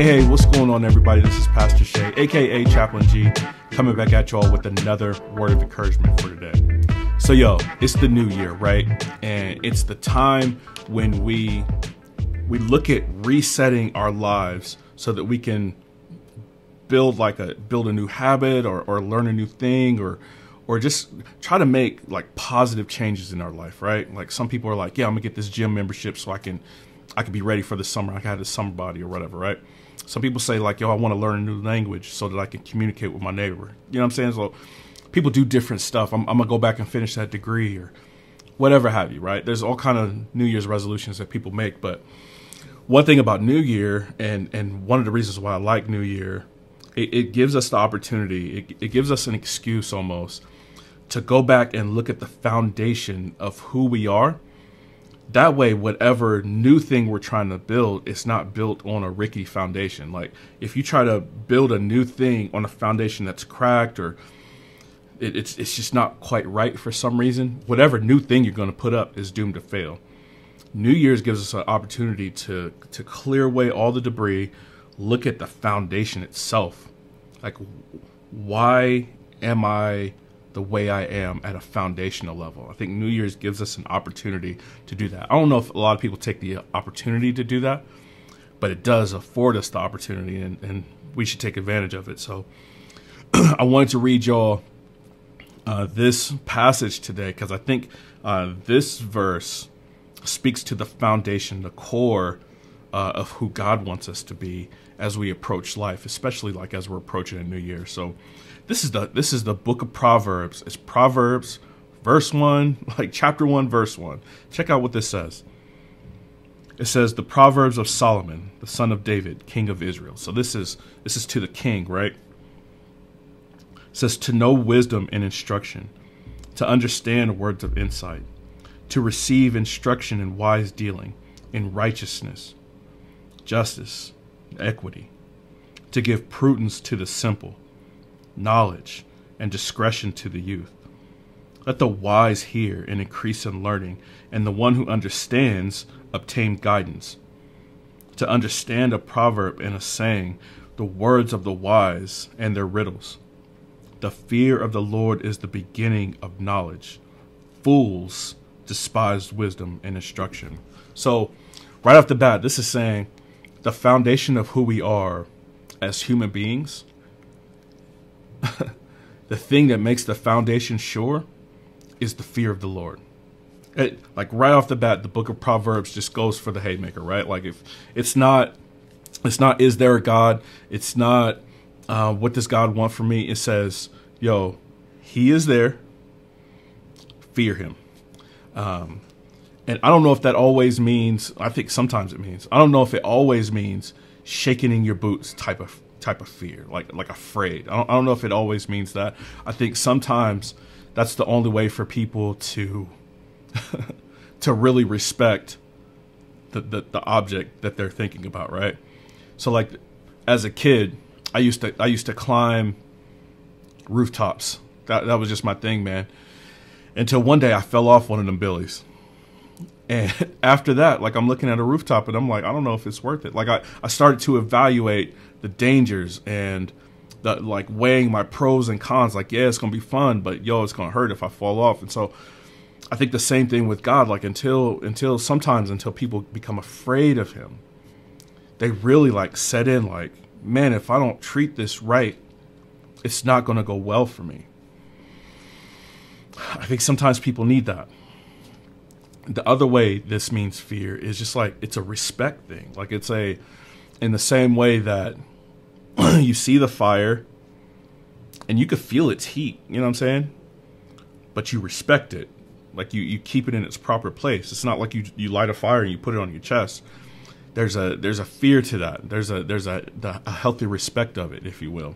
Hey, what's going on, everybody? This is Pastor Shay, aka Chaplain G, coming back at y'all with another word of encouragement for today. So, it's the new year, right? And it's the time when we look at resetting our lives so that we can build a new habit or learn a new thing or just try to make like positive changes in our life, right? Like some people are like, yeah, I'm gonna get this gym membership so I can be ready for the summer. I can have this summer body or whatever, right? Some people say like, I want to learn a new language so that I can communicate with my neighbor. You know what I'm saying? So people do different stuff. I'm gonna go back and finish that degree or whatever have you, right? There's all kind of New Year's resolutions that people make. But one thing about New Year, and one of the reasons why I like New Year, it gives us the opportunity, it gives us an excuse almost to go back and look at the foundation of who we are. That way, whatever new thing we're trying to build, it's not built on a rickety foundation. Like if you try to build a new thing on a foundation that's cracked or it's just not quite right for some reason, whatever new thing you're going to put up is doomed to fail. New Year's gives us an opportunity to clear away all the debris, look at the foundation itself. Like, why am I the way I am at a foundational level? I think New Year's gives us an opportunity to do that. I don't know if a lot of people take the opportunity to do that, but it does afford us the opportunity, and we should take advantage of it. So I wanted to read y'all this passage today because I think this verse speaks to the foundation, the core of who God wants us to be as we approach life, especially like as we're approaching a new year. So this is the book of Proverbs. It's Proverbs, verse 1, like chapter 1, verse 1. Check out what this says. It says, the Proverbs of Solomon, the son of David, king of Israel. So this is to the king, right? It says, to know wisdom and instruction, to understand words of insight, to receive instruction in wise dealing, in righteousness, justice, equity, to give prudence to the simple, knowledge and discretion to the youth. Let the wise hear and increase in learning, and the one who understands obtain guidance. To understand a proverb and a saying, the words of the wise and their riddles. The fear of the Lord is the beginning of knowledge. Fools despise wisdom and instruction. So right off the bat, this is saying the foundation of who we are as human beings, the thing that makes the foundation sure is the fear of the Lord. Like right off the bat, the book of Proverbs just goes for the haymaker, right? Like if it's not, is there a God? It's not, what does God want from me? It says, he is there. Fear him. And I don't know if that always means, I think sometimes it means, I don't know if it always means shaking in your boots type of fear, like afraid. I don't know if it always means that. I think sometimes that's the only way for people to to really respect the object that they're thinking about, right? So like as a kid, I used to climb rooftops. That was just my thing, man. Until one day I fell off one of them billies. And after that, like I'm looking at a rooftop and I'm like, I don't know if it's worth it. Like I started to evaluate the dangers and like weighing my pros and cons. Like, yeah, it's going to be fun, but it's going to hurt if I fall off. And so I think the same thing with God, like until people become afraid of him, they really like set in like, man, if I don't treat this right, it's not going to go well for me. I think sometimes people need that. The other way this means fear is just like it's a respect thing. Like in the same way that you see the fire and you could feel its heat, you know what I'm saying? But you respect it. Like you keep it in its proper place. It's not like you light a fire and you put it on your chest. There's a fear to that. There's a healthy respect of it, if you will.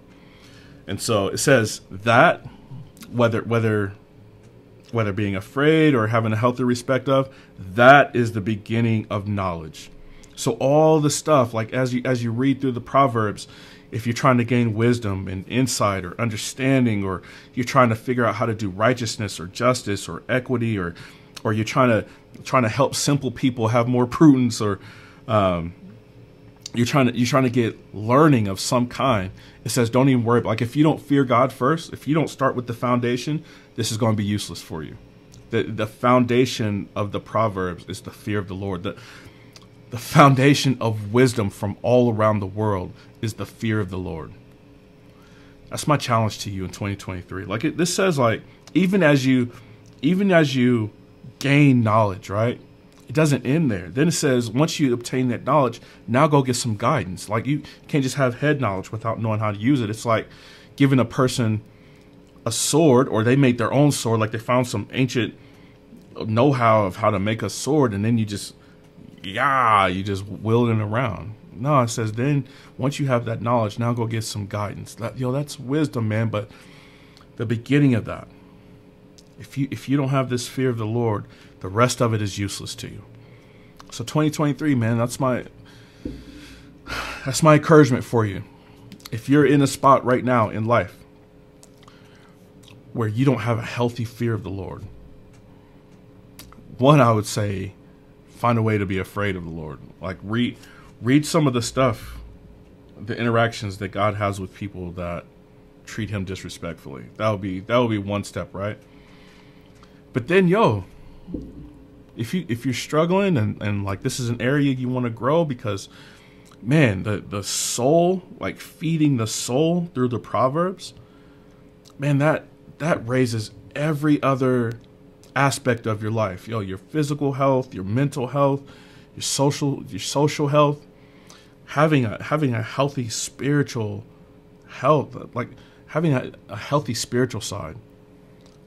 And so it says that whether being afraid or having a healthy respect of, that is the beginning of knowledge. So all the stuff, like as you read through the Proverbs, if you're trying to gain wisdom and insight or understanding, or you're trying to figure out how to do righteousness or justice or equity, or you're trying to help simple people have more prudence, or you're trying to get learning of some kind, it says don't even worry. Like if you don't fear God first, if you don't start with the foundation, this is going to be useless for you. The foundation of the Proverbs is the fear of the Lord. The foundation of wisdom from all around the world is the fear of the Lord. That's my challenge to you in 2023. Like this says, like even as you gain knowledge, right? It doesn't end there. Then it says, once you obtain that knowledge, now go get some guidance. Like you can't just have head knowledge without knowing how to use it. It's like giving a person a sword, or they make their own sword. Like they found some ancient know-how of how to make a sword, and then you just wielding around. No, it says then once you have that knowledge, now go get some guidance. That's wisdom, man. But the beginning of that, if you don't have this fear of the Lord, the rest of it is useless to you. So 2023, man, that's my encouragement for you. If you're in a spot right now in life where you don't have a healthy fear of the Lord, one, I would say, find a way to be afraid of the Lord. Like read some of the stuff, the interactions that God has with people that treat him disrespectfully. That would be one step, right? But then, if you're struggling and like this is an area you want to grow, because man, the soul, like feeding the soul through the Proverbs, man, that raises every other aspect of your life. Your physical health, your mental health, your social health, having a healthy spiritual health, like having a healthy spiritual side,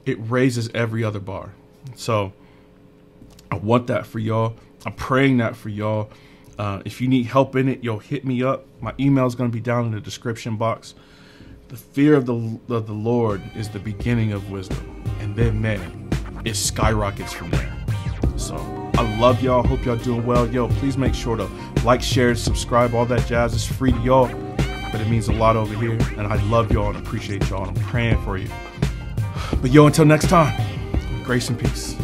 it raises every other bar. So I want that for y'all. I'm praying that for y'all. If you need help in it, hit me up. My email is going to be down in the description box. The fear of the Lord is the beginning of wisdom. And then, man, it skyrockets from there. So I love y'all. Hope y'all doing well. Please make sure to like, share, subscribe, all that jazz. It's free to y'all, but it means a lot over here. And I love y'all and appreciate y'all. And I'm praying for you. But until next time, grace and peace.